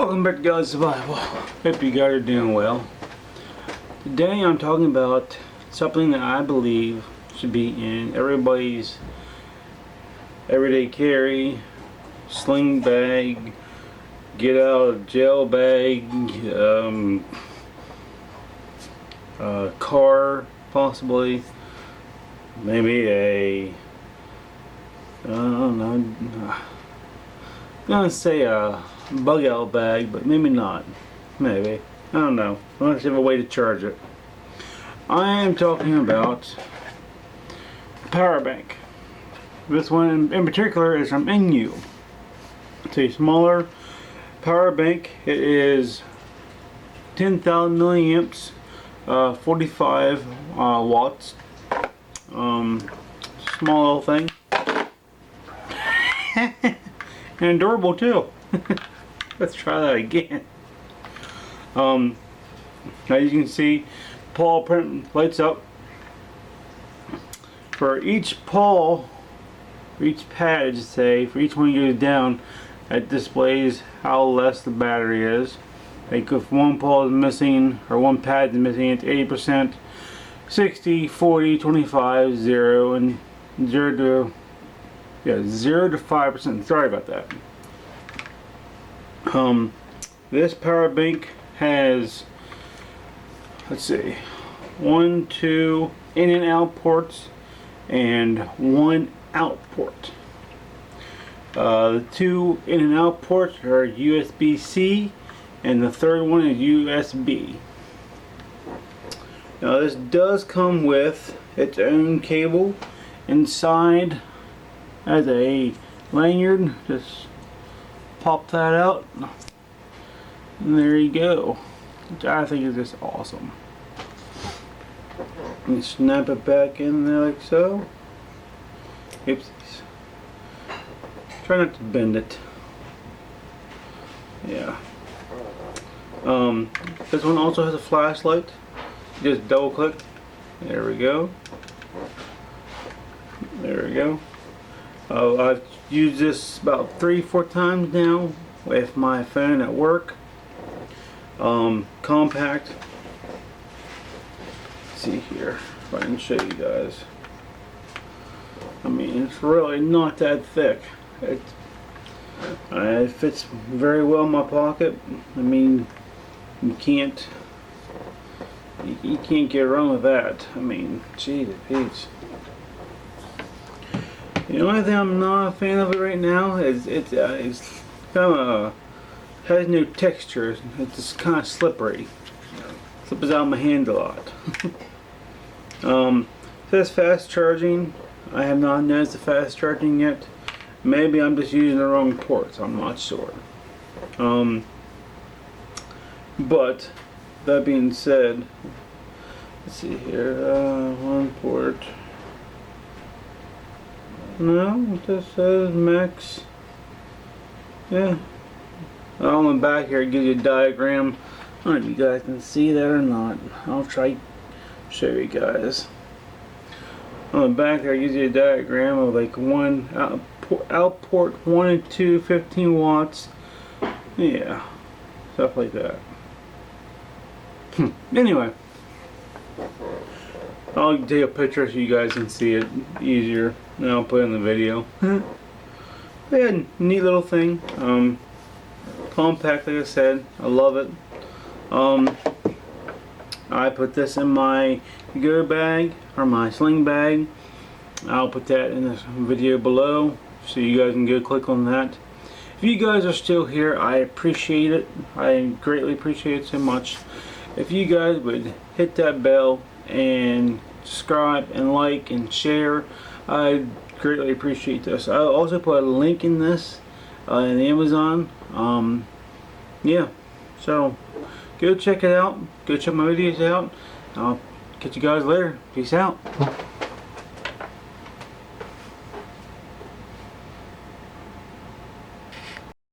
Welcome back to God's Survival. Hope you guys are doing well. Today I'm talking about something that I believe should be in everybody's everyday carry, sling bag, get out of jail bag, car possibly, maybe a, I don't know, I'm gonna say a bug out bag, but maybe not. Maybe. I don't know. I don't have a way to charge it. I am talking about a power bank. This one in particular is from INIU. It's a smaller power bank. It is 10,000 milliamps, 45 watts. Small little thing. And durable too. Let's try that again. As you can see, paw print lights up. For each paw, for each pad, I should say, for each one you goes down, it displays how less the battery is. Like if one paw is missing or one pad is missing, it's 80%, 60, 40, 25, 0, and 0 to 5%. Sorry about that. This power bank has, let's see, 1, 2 in and out ports and 1 out port. The 2 in and out ports are USB-C and the third one is USB. Now this does come with its own cable inside as a lanyard. Just pop that out and there you go, which I think is just awesome. And snap it back in there like so. Oopsies. Try not to bend it. Yeah. This one also has a flashlight. Just double click. There we go. There we go. I've used this about 3-4 times now with my phone at work. Compact. Let's see here if I can show you guys. I mean, it's really not that thick. It fits very well in my pocket. I mean, you can't get wrong with that. I mean, gee, Pete's. The only thing I'm not a fan of it right now is it's kind of has no texture. It's just kind of slippery. Slips out of my hand a lot. It says fast charging. I have not noticed the fast charging yet. Maybe I'm just using the wrong ports. I'm not sure. But that being said, let's see here. One port. No, it just says max. Yeah. On the back here it gives you a diagram. I don't know if you guys can see that or not. I'll try to show you guys. On the back there it gives you a diagram of like one out port 1 and 2, 15 watts. Yeah. Stuff like that. Anyway. I'll take a picture so you guys can see it easier, and I'll put it in the video. Yeah, neat little thing. Compact, like I said. I love it. I put this in my go bag or my sling bag. I'll put that in this video below so you guys can go click on that. If you guys are still here, I appreciate it. I greatly appreciate it so much. If you guys would hit that bell and subscribe and like and share, I greatly appreciate this. I'll also put a link in this in Amazon. Yeah, so go check it out. Go check my videos out. I'll catch you guys later. Peace out.